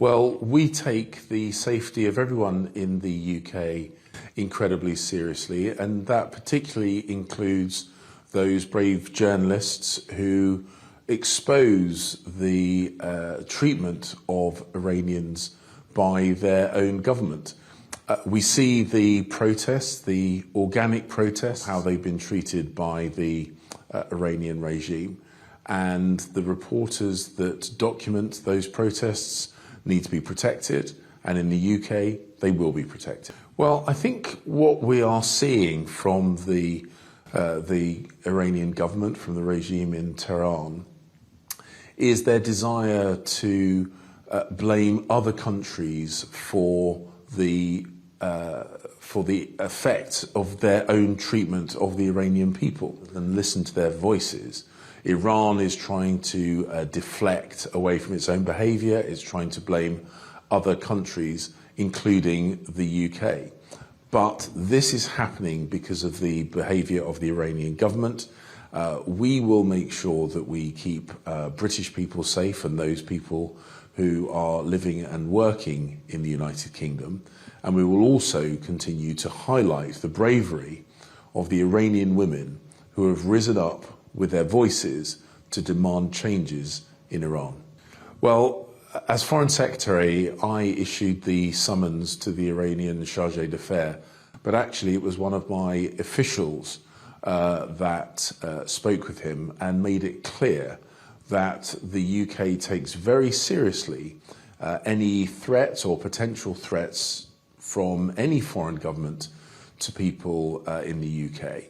Well, we take the safety of everyone in the UK incredibly seriously, and that particularly includes those brave journalists who expose the treatment of Iranians by their own government. We see the protests, the organic protests, how they've been treated by the Iranian regime, and the reporters that document those protests need to be protected, and in the UK they will be protected. Well, I think what we are seeing from the Iranian government, from the regime in Tehran, is their desire to blame other countries for the effect of their own treatment of the Iranian people and listen to their voices. Iran is trying to deflect away from its own behaviour, it's trying to blame other countries, including the UK. But this is happening because of the behaviour of the Iranian government. We will make sure that we keep British people safe and those people who are living and working in the United Kingdom. And we will also continue to highlight the bravery of the Iranian women who have risen up with their voices to demand changes in Iran. Well, as Foreign Secretary, I issued the summons to the Iranian Chargé d'Affaires, but actually it was one of my officials that spoke with him and made it clear that the UK takes very seriously any threats or potential threats from any foreign government to people in the UK.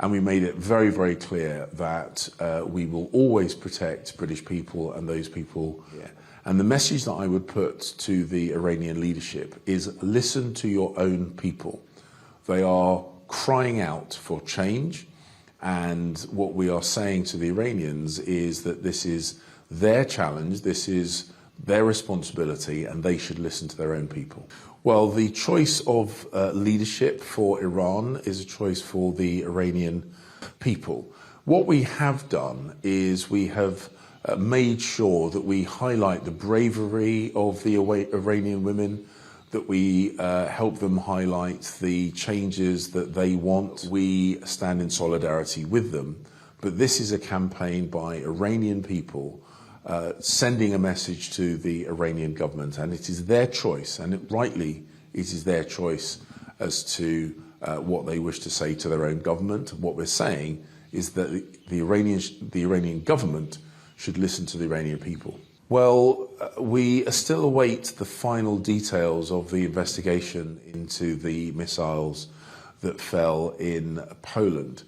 And we made it very, very clear that we will always protect British people and those people here. And the message that I would put to the Iranian leadership is listen to your own people. They are crying out for change. And what we are saying to the Iranians is that this is their challenge, this is their responsibility, and they should listen to their own people. Well, the choice of leadership for Iran is a choice for the Iranian people. What we have done is we have made sure that we highlight the bravery of the Iranian women, that we help them highlight the changes that they want. We stand in solidarity with them. But this is a campaign by Iranian people sending a message to the Iranian government, and it is their choice, and rightly it is their choice as to what they wish to say to their own government. What we're saying is that the Iranian government should listen to the Iranian people. Well, we still await the final details of the investigation into the missiles that fell in Poland.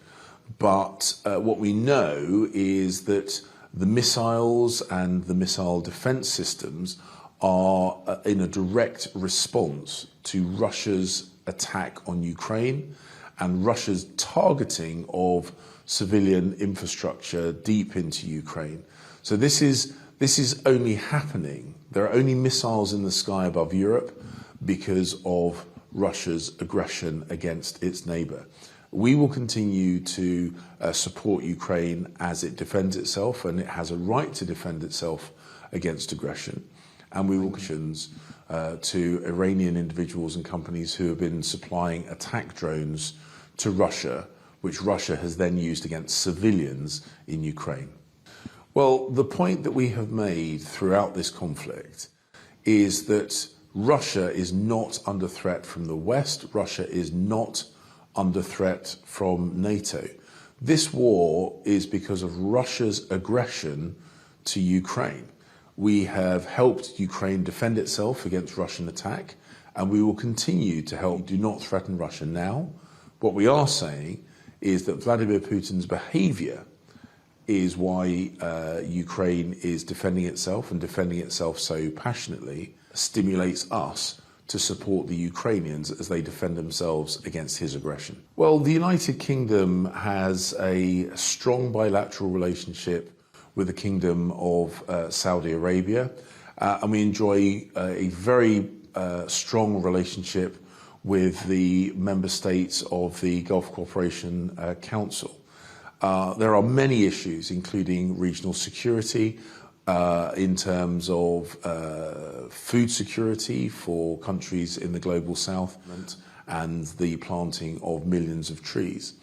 But what we know is that the missiles and the missile defense systems are in a direct response to Russia's attack on Ukraine and Russia's targeting of civilian infrastructure deep into Ukraine. So this is only happening. There are only missiles in the sky above Europe because of Russia's aggression against its neighbour. We will continue to support Ukraine as it defends itself, and it has a right to defend itself against aggression. And we will sanctions to Iranian individuals and companies who have been supplying attack drones to Russia, which Russia has then used against civilians in Ukraine. Well, the point that we have made throughout this conflict is that Russia is not under threat from the West. Russia is not under threat from NATO. This war is because of Russia's aggression to Ukraine. We have helped Ukraine defend itself against Russian attack, and we will continue to help. Do not threaten Russia now. What we are saying is that Vladimir Putin's behaviour is why Ukraine is defending itself, and defending itself so passionately stimulates us to support the Ukrainians as they defend themselves against his aggression. Well, the United Kingdom has a strong bilateral relationship with the Kingdom of Saudi Arabia, and we enjoy a very strong relationship with the member states of the Gulf Cooperation Council. There are many issues, including regional security. in terms of food security for countries in the global south and the planting of millions of trees.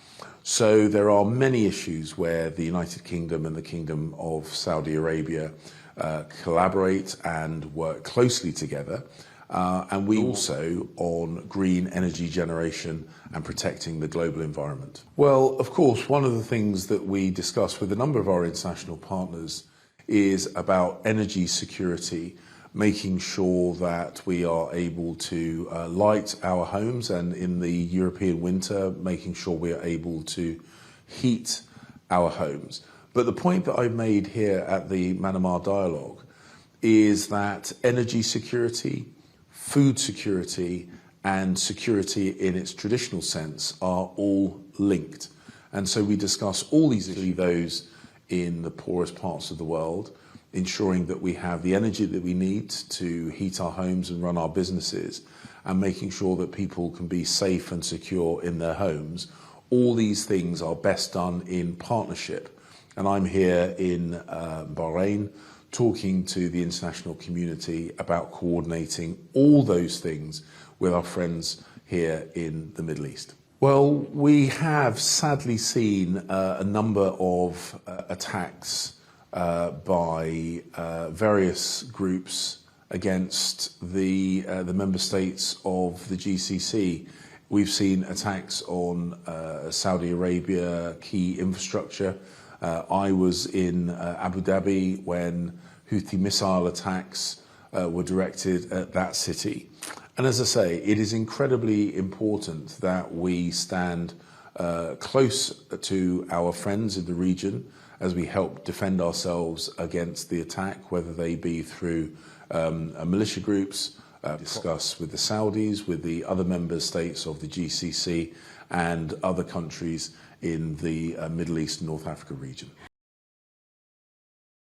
So there are many issues where the United Kingdom and the Kingdom of Saudi Arabia collaborate and work closely together. And we also on green energy generation and protecting the global environment. Well, of course, one of the things that we discuss with a number of our international partners is about energy security, making sure that we are able to light our homes, and in the European winter, making sure we are able to heat our homes. But the point that I made here at the Manamar Dialogue is that energy security, food security, and security in its traditional sense are all linked. And so we discuss all these issues, those in the poorest parts of the world, ensuring that we have the energy that we need to heat our homes and run our businesses, and making sure that people can be safe and secure in their homes. All these things are best done in partnership. And I'm here in Bahrain talking to the international community about coordinating all those things with our friends here in the Middle East. Well, we have sadly seen a number of attacks by various groups against the member states of the GCC. We've seen attacks on Saudi Arabia, key infrastructure. I was in Abu Dhabi when Houthi missile attacks were directed at that city. And as I say, it is incredibly important that we stand close to our friends in the region as we help defend ourselves against the attack, whether they be through militia groups, discuss with the Saudis, with the other member states of the GCC and other countries in the Middle East and North Africa region.